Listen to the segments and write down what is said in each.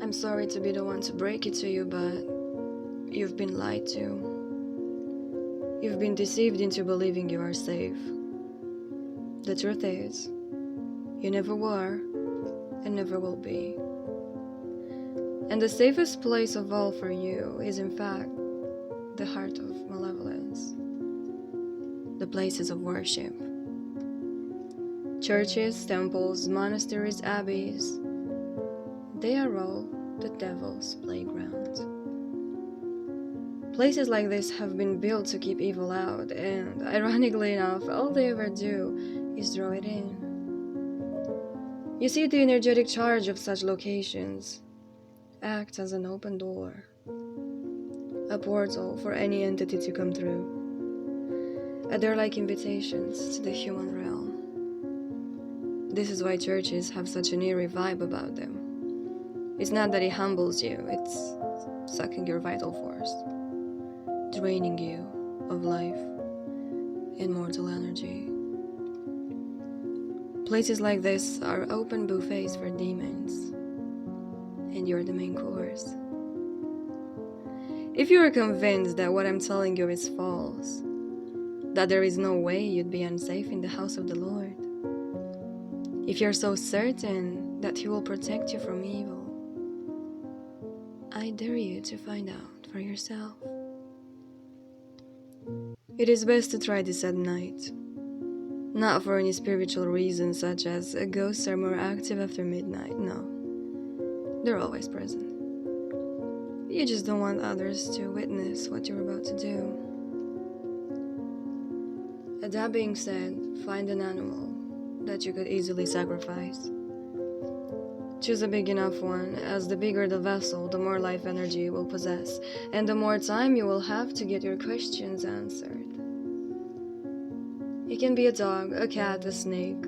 I'm sorry to be the one to break it to you, but you've been lied to. You've been deceived into believing you are safe. The truth is, you never were and never will be. And the safest place of all for you is, in fact, the heart of malevolence, the places of worship. Churches, temples, monasteries, abbeys, they are all the devil's playground. Places like this have been built to keep evil out, and ironically enough, all they ever do is draw it in. You see, the energetic charge of such locations acts as an open door, a portal for any entity to come through. They're like invitations to the human realm. This is why churches have such an eerie vibe about them. It's not that it humbles you, it's sucking your vital force, draining you of life and mortal energy. Places like this are open buffets for demons, and you're the main course. If you are convinced that what I'm telling you is false, that there is no way you'd be unsafe in the house of the Lord, if you're so certain that He will protect you from evil, I dare you to find out for yourself. It is best to try this at night, not for any spiritual reasons such as ghosts are more active after midnight. No, they're always present. You just don't want others to witness what you're about to do. That being said, find an animal that you could easily sacrifice. Choose a big enough one, as the bigger the vessel, the more life energy you will possess, and the more time you will have to get your questions answered. It can be a dog, a cat, a snake,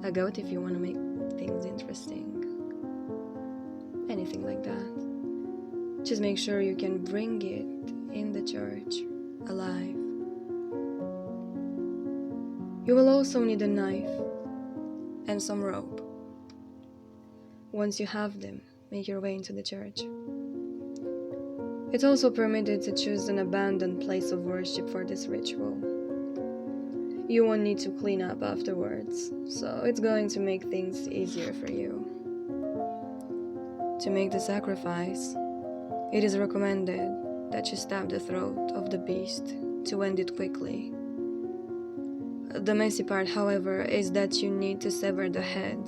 a goat if you want to make things interesting. Anything like that. Just make sure you can bring it in the church, alive. You will also need a knife and some rope. Once you have them, make your way into the church. It's also permitted to choose an abandoned place of worship for this ritual. You won't need to clean up afterwards, so it's going to make things easier for you. To make the sacrifice, it is recommended that you stab the throat of the beast to end it quickly. The messy part, however, is that you need to sever the head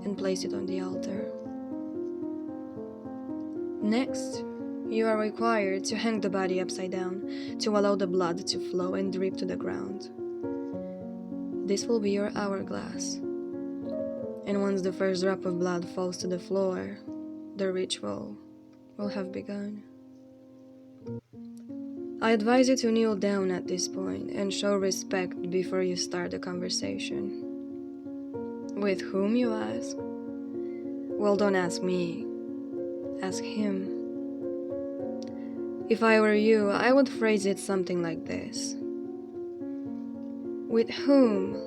and place it on the altar. Next, you are required to hang the body upside down to allow the blood to flow and drip to the ground. This will be your hourglass. And once the first drop of blood falls to the floor, the ritual will have begun. I advise you to kneel down at this point and show respect before you start the conversation. With whom, you ask? Well, don't ask me. Ask him. If I were you, I would phrase it something like this. With whom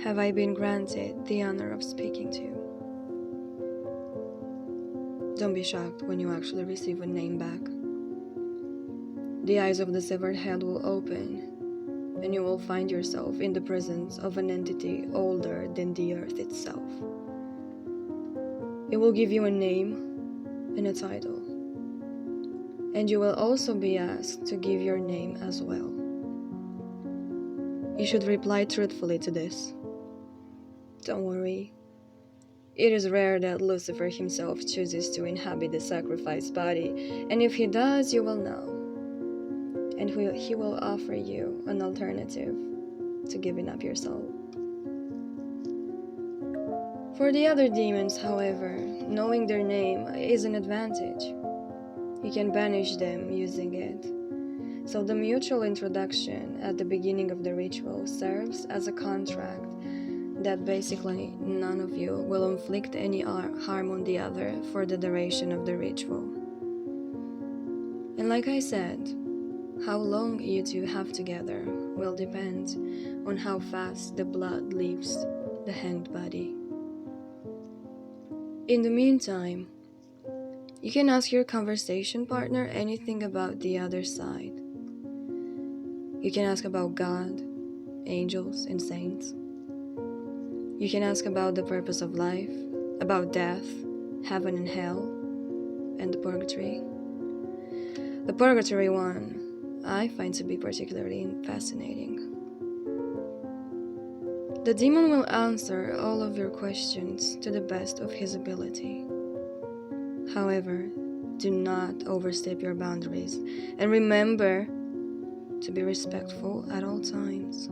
have I been granted the honor of speaking to? Don't be shocked when you actually receive a name back. The eyes of the severed head will open, and you will find yourself in the presence of an entity older than the earth itself. It will give you a name and a title, and you will also be asked to give your name as well. You should reply truthfully to this. Don't worry. It is rare that Lucifer himself chooses to inhabit the sacrificed body, and if he does, you will know. And he will offer you an alternative to giving up your soul. For the other demons, however, knowing their name is an advantage. You can banish them using it. So the mutual introduction at the beginning of the ritual serves as a contract that basically none of you will inflict any harm on the other for the duration of the ritual. And like I said, How long you two have together will depend on how fast the blood leaves the hanged body. In the meantime, you can ask your conversation partner anything about the other side. You can ask about God, angels, and saints. You can ask about the purpose of life, about death, heaven and hell, and the purgatory. The purgatory one I find to be particularly fascinating. The demon will answer all of your questions to the best of his ability. However, do not overstep your boundaries and remember to be respectful at all times.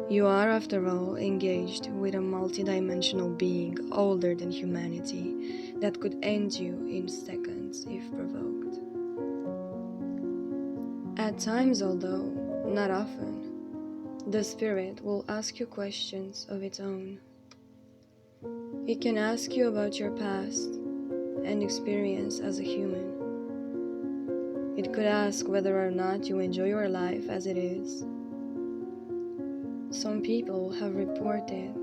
You are, after all, engaged with a multidimensional being older than humanity that could end you in seconds if provoked. At times, although not often, the spirit will ask you questions of its own. It can ask you about your past and experience as a human. It could ask whether or not you enjoy your life as it is. Some people have reported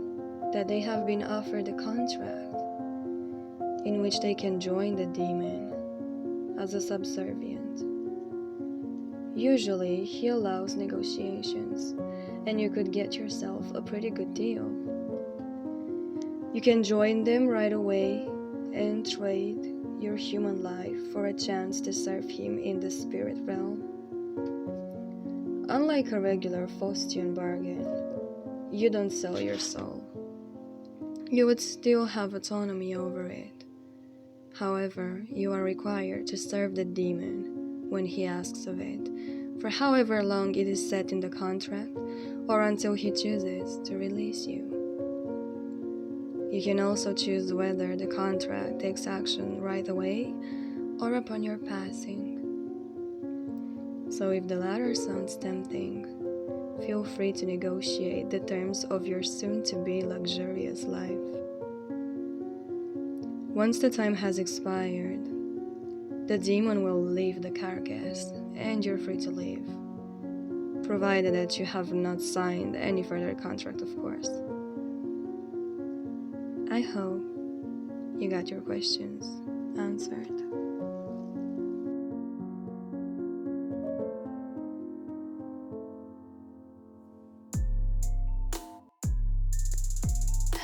that they have been offered a contract in which they can join the demon as a subservient. Usually, he allows negotiations, and you could get yourself a pretty good deal. You can join them right away and trade your human life for a chance to serve him in the spirit realm. Unlike a regular Faustian bargain, you don't sell your soul. You would still have autonomy over it. However, you are required to serve the demon when he asks of it, for however long it is set in the contract, or until he chooses to release you. You can also choose whether the contract takes action right away or upon your passing. So if the latter sounds tempting, feel free to negotiate the terms of your soon-to-be luxurious life. Once the time has expired, the demon will leave the carcass and you're free to leave, provided that you have not signed any further contract, of course. I hope you got your questions answered.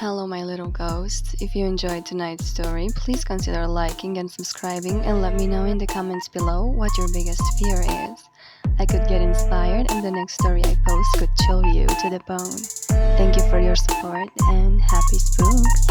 Hello, my little ghost. If you enjoyed tonight's story, please consider liking and subscribing and let me know in the comments below what your biggest fear is. I could get inspired and the next story I post could chill you to the bone. Thank you for your support and happy spooks!